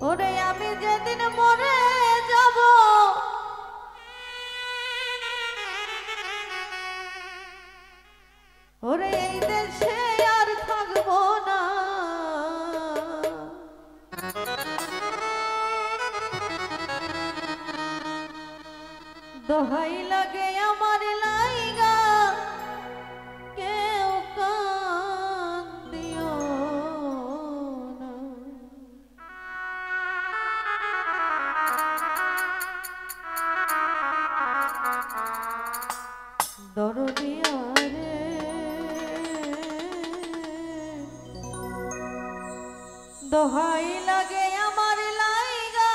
ওরে আমি যেদিন মরে যাব ওরে এই দেশে আর থাকবো না দোহাই লাগে আমার লাইগা কেউ কান দিও না দরদিয়া রে দোহাই লাগে আমার লাইগা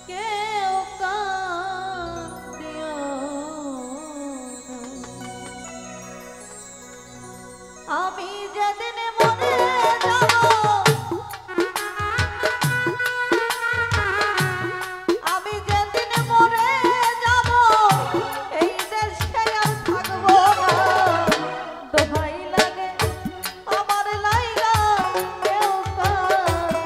কেউ কান দিও না আমি যেদিন মরে যাব আমি যেদিন মরে যাব এই দেশে আর থাকবো না দোহাই লাগে আমার লাইগা কেউ কান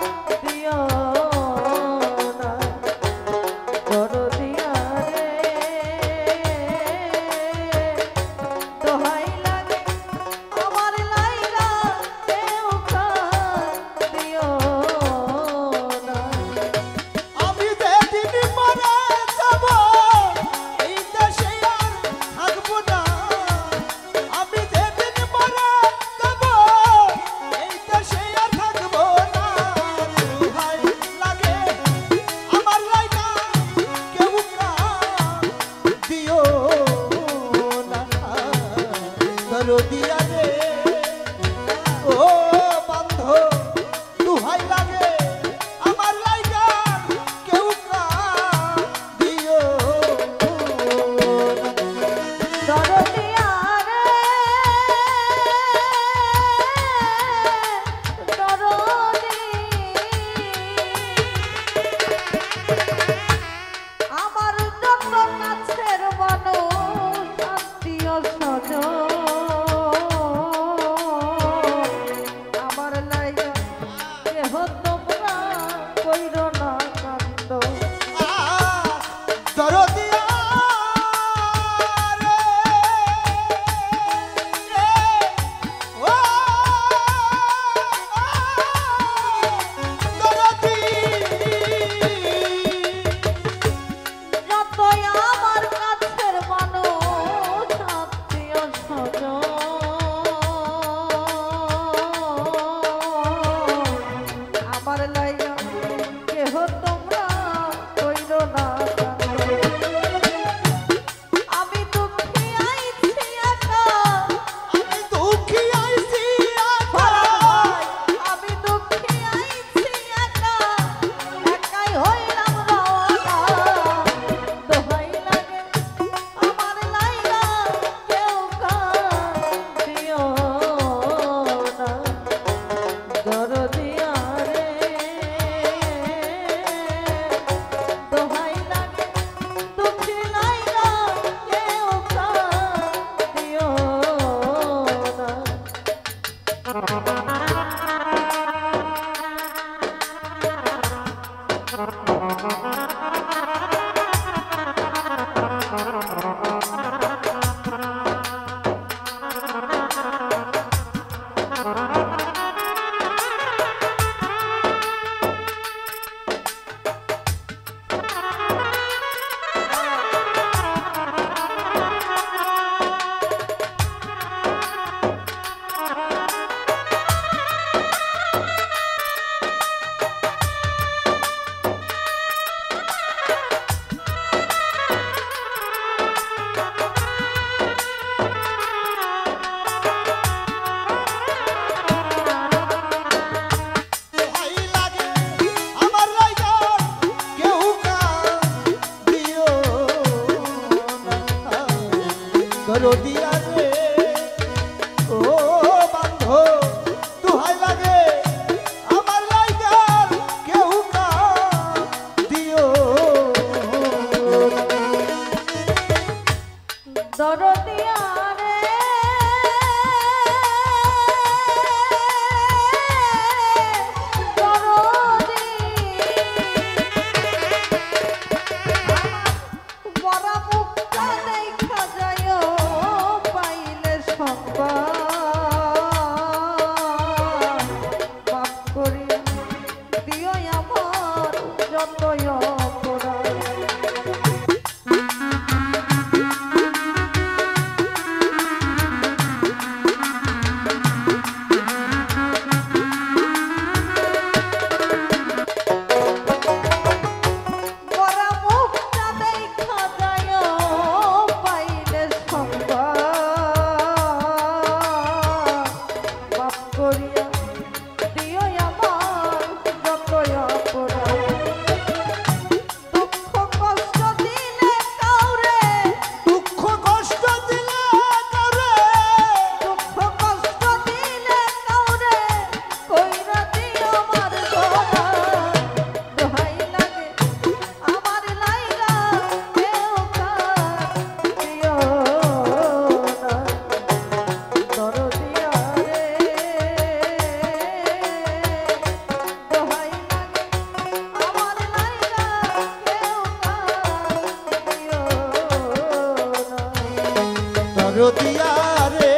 দরদিয়া রে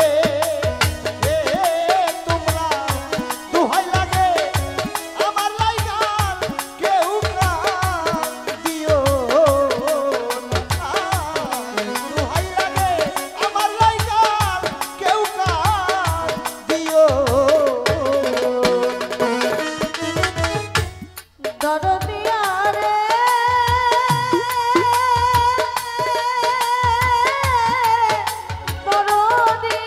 তোমরা দোহাই লাগে আমার লাইগা কেউ কান দিও না। দোহাই লাগে আমার লাইগা কেউ কান দিও দরদিয়া রে দরদি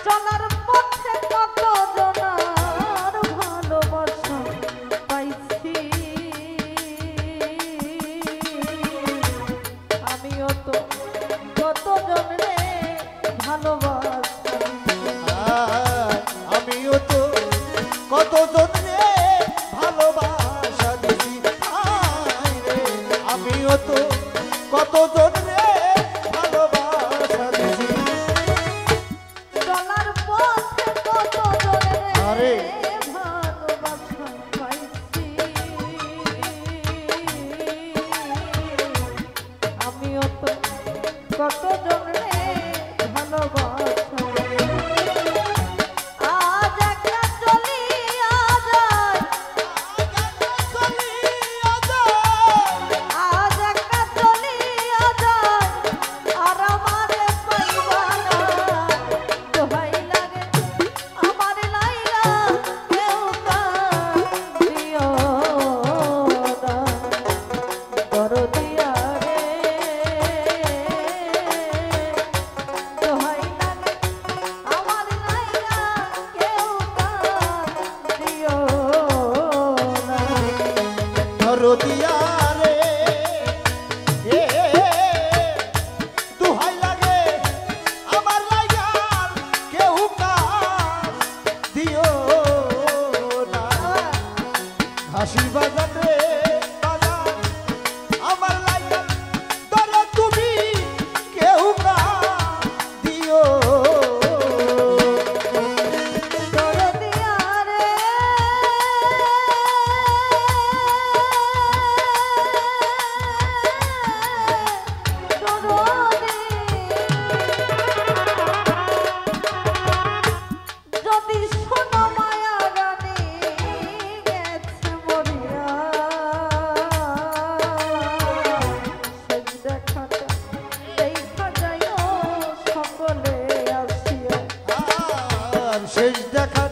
চলার পথে কত জনার ভালোবাসা পাইছি আমিও তো কত জনরে ভালোবাসি আমিও তো কতজন রে ভালোবাসা দিছি রে আমিও তো কতজন রে ভালোবাসা দিছি চলার পথে কত আরে। জনরে ভালোবাসা পাইছি আমিও তো কত জনরে ভালোবাসা আজ একটা চলিয়া যায় আজ একটা চলিয়া যায় আর আমারে পাইবা না দোহাই লাগে আমার লাইলা কেউ কান দিও না দরদিয়া রে দোহাই লাগে আমার লাইলা কেউ কান দিও না দরদিয়া রে দোহাই লাগে আমার লাইগা কেউ কান দিও না। হাসির বাজার রে বাজার আমার লাইগা ধরে তুমি কেউ কান দিও দরদিয়া রে দরদি যদি শোনো মায়া রানী গেছে মরিয়া শেষ দেখাটা দেখা যাইও সকলে আসিয়া আর শেষ দেখা